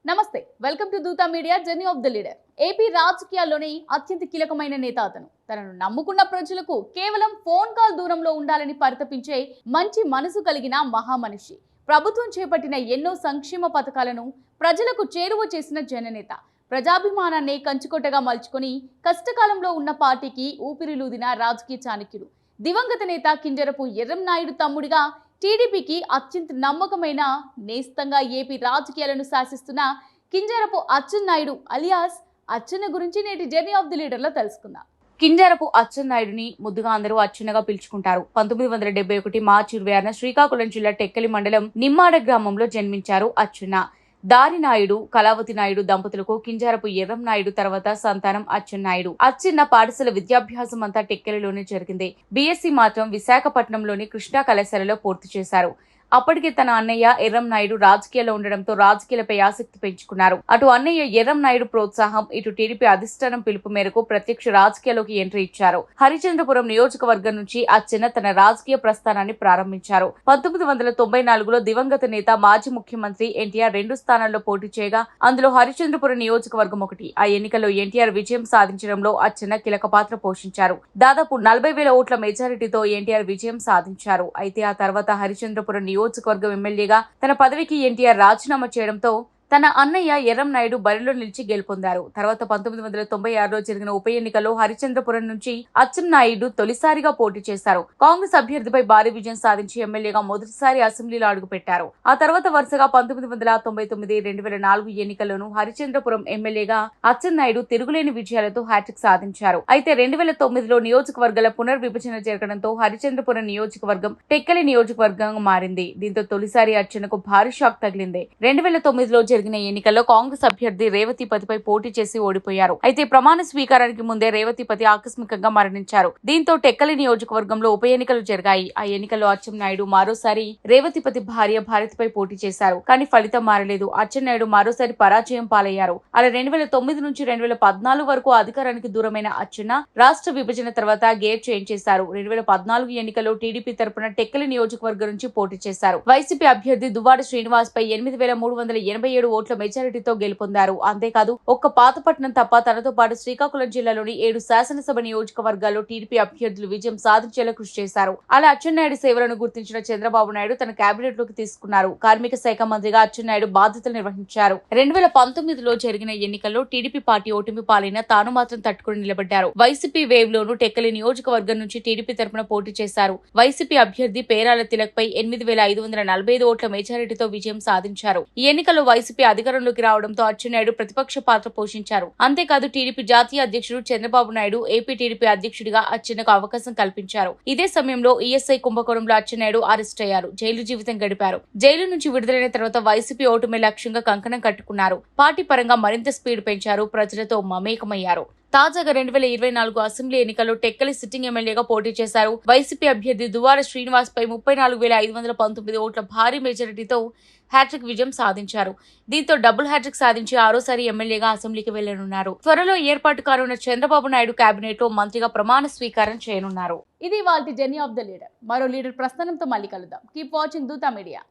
నమస్తే, welcome to Dootha media journey of the leader. AP రాజకీయాల్లోని అత్యంత కీలకమైన నేత అతను. తనను నమ్ముకున్న ప్రజలకు కేవలం ఫోన్ కాల్ దూరంలో ఉండాలని పరితపించే మంచి మనసు కలిగిన మహామనిషి. ప్రభుత్వం చేపట్టిన ఎన్నో సంక్షేమ పథకాలను ప్రజలకు చేరువ చేసిన జననేత. ప్రజాభిమానాన్ని కంచుకొట్టగా మలుచుకొని కష్టకాలంలో ఉన్న పార్టీకి ఊపిరిలూదిన రాజకీయ చాణక్యుడు. దివంగత నేత కింజరపు ఎర్రంనాయుడు తమ్ముడిగా టీడీపీకి అత్యంత నమ్మకమైన నేస్తంగా ఏపీ రాజకీయాలను శాసిస్తున్న కింజరపు అచ్చెన్నాయుడు అలియాస్ అచ్చెన్న గురించి నేటి జర్నీ ఆఫ్ ది లీడర్ లో తెలుసుకుందాం. కింజరపు అచ్చెన్నాయుడిని ముద్దుగా అందరూ అచ్చెన్నగా పిలుచుకుంటారు. 1971 మార్చి 26న శ్రీకాకుళం జిల్లా టెక్కలి మండలం నిమ్మాడ గ్రామంలో జన్మించారు అచ్చెన్న. దారినాయుడు, కళావతి నాయుడు దంపతులకు కింజరపు ఎర్రంనాయుడు తర్వాత సంతానం అచ్చెన్నాయుడు. అచ్చెన్న పాఠశాల విద్యాభ్యాసం అంతా టెక్కలిలోనే జరిగింది. బీఎస్సీ మాత్రం విశాఖపట్నంలోని కృష్ణా కళాశాలలో పూర్తి చేశారు. అప్పటికే తన అన్నయ్య ఎర్రంనాయుడు రాజకీయాల్లో ఉండడంతో రాజకీయాలపై ఆసక్తి పెంచుకున్నారు. అటు అన్నయ్య ఎర్రంనాయుడు ప్రోత్సాహం, ఇటు టీడీపీ అధిష్టానం పిలుపు మేరకు ప్రత్యక్ష రాజకీయాల్లోకి ఎంట్రీ ఇచ్చారు. హరిచంద్రపురం నియోజకవర్గం నుంచి అచ్చెన్న తన రాజకీయ ప్రస్థానాన్ని ప్రారంభించారు. 1994లో దివంగత నేత మాజీ ముఖ్యమంత్రి ఎన్టీఆర్ 2 స్థానాల్లో పోటీ చేయగా అందులో హరిచంద్రపురం నియోజకవర్గం ఒకటి. ఆ ఎన్నికల్లో ఎన్టీఆర్ విజయం సాధించడంలో అచ్చెన్న కీలక పాత్ర పోషించారు. దాదాపు 40,000 ఓట్ల మెజారిటీతో ఎన్టీఆర్ విజయం సాధించారు. అయితే ఆ తర్వాత హరిచంద్రపురం నియోజకవర్గం ఎమ్మెల్యేగా తన పదవికి ఎన్టీఆర్ రాజీనామా చేయడంతో తన అన్నయ్య ఎర్రంనాయుడు బరిలో నిలిచి గెలుపొందారు. తర్వాత 1996లో జరిగిన ఉప ఎన్నికల్లో హరిచంద్రపురం నుంచి అచ్చెన్నాయుడు తొలిసారిగా పోటీ చేశారు. కాంగ్రెస్ అభ్యర్థిపై భారీ విజయం సాధించి ఎమ్మెల్యేగా మొదటిసారి అసెంబ్లీలో అడుగుపెట్టారు. ఆ తర్వాత వరుసగా 1999, 2004 ఎన్నికల్లోనూ హరిచంద్రపురం ఎమ్మెల్యేగా అచ్చెన్నాయుడు తిరుగులేని విజయాలతో హ్యాట్రిక్ సాధించారు. అయితే 2009లో నియోజకవర్గాల పునర్విభజన జరగడంతో హరిచంద్రపురం నియోజకవర్గం టెక్కలి నియోజకవర్గంగా మారింది. దీంతో తొలిసారి అచ్చెన్నకు భారీ షాక్ తగిలింది. 2009లో జరిగిన ఎన్నికల్లో కాంగ్రెస్ అభ్యర్థి రేవతిపతిపై పోటీ చేసి ఓడిపోయారు. అయితే ప్రమాణ స్వీకారానికి ముందే రేవతిపతి ఆకస్మికంగా మరణించారు. దీంతో టెక్కలి నియోజకవర్గంలో ఉప ఎన్నికలు జరిగాయి. ఆ ఎన్నికల్లో అచ్చెన్నాయుడు మరోసారి రేవతిపతి భార్య భారతిపై పోటీ చేశారు. కానీ ఫలితం మారలేదు. అచ్చెన్నాయుడు మరోసారి పరాజయం పాలయ్యారు. అలా 2009 నుంచి 2014 వరకు అధికారానికి దూరమైన అచ్చెన్న రాష్ట్ర విభజన తర్వాత గేర్ చేంజ్ చేశారు. 2014 ఎన్నికల్లో టీడీపీ తరపున టెక్కలి నియోజకవర్గం నుంచి పోటీ చేశారు. వైసీపీ అభ్యర్థి దువ్వాడ శ్రీనివాస్ పై 8,387 ఓట్ల మెజారిటీతో గెలుపొందారు. అంతేకాదు ఒక్క పాతపట్నం తప్ప తనతో పాటు శ్రీకాకుళం జిల్లాలోని 7 శాసనసభ నియోజకవర్గాల్లో టీడీపీ అభ్యర్థులు విజయం సాధించేలా కృషి చేశారు. అలా అచ్చెన్నాయుడు సేవలను గుర్తించిన చంద్రబాబు నాయుడు తన కేబినెట్ లోకి తీసుకున్నారు. కార్మిక శాఖ మంత్రిగా అచ్చెన్నాయుడు బాధ్యతలు నిర్వహించారు. 2019లో జరిగిన ఎన్నికల్లో టీడీపీ పార్టీ ఓటమి పాలైన తాను మాత్రం తట్టుకుని నిలబడ్డారు. వైసీపీ వేవ్ లోను టెక్కలి నియోజకవర్గం నుంచి టీడీపీ తరపున పోటీ చేశారు. వైసీపీ అభ్యర్థి పేరాల తిలక్ పై 8,545 ఓట్ల మెజారిటీతో విజయం సాధించారు. ఈ ఎన్నికల్లో వైసీపీ అధికారంలోకి రావడంతో అచ్చెన్నాయుడు ప్రతిపక్ష పాత్ర పోషించారు. అంతేకాదు టీడీపీ జాతీయ అధ్యక్షుడు చంద్రబాబు నాయుడు ఏపీ టీడీపీ అధ్యక్షుడిగా అచ్చెన్నకు అవకాశం కల్పించారు. ఇదే సమయంలో ఈఎస్ఐ కుంభకోణంలో అచ్చెన్నాయుడు అరెస్ట్ అయ్యారు. జైలు జీవితం గడిపారు. జైలు నుంచి విడుదలైన తర్వాత వైసీపీ ఓటమి లక్ష్యంగా కంకణం కట్టుకున్నారు. పార్టీ పరంగా మరింత స్పీడ్ పెంచారు. ప్రజలతో మమేకమయ్యారు. తాజాగా 2024 అసెంబ్లీ ఎన్నికల్లో టెక్కలి సిట్టింగ్ ఎమ్మెల్యేగా పోటీ చేశారు. వైసీపీ అభ్యర్థి దువ్వాడ శ్రీనివాస్ పై 34,519 ఓట్ల భారీ మెజారిటీతో హ్యాట్రిక్ విజయం సాధించారు. దీంతో డబుల్ హ్యాట్రిక్ సాధించి 6వ ఎమ్మెల్యేగా అసెంబ్లీకి వెళ్లనున్నారు. త్వరలో ఏర్పాటు కానున్న చంద్రబాబు నాయుడు కేబినెట్ లో మంత్రిగా ప్రమాణ స్వీకారం చేయనున్నారు. ఇది వాల్టి జర్నీ ఆఫ్ ద లీడర్. మరో లీడర్ ప్రస్థానంతో మళ్ళీ కలుద్దాం. Keep watching Dootha media.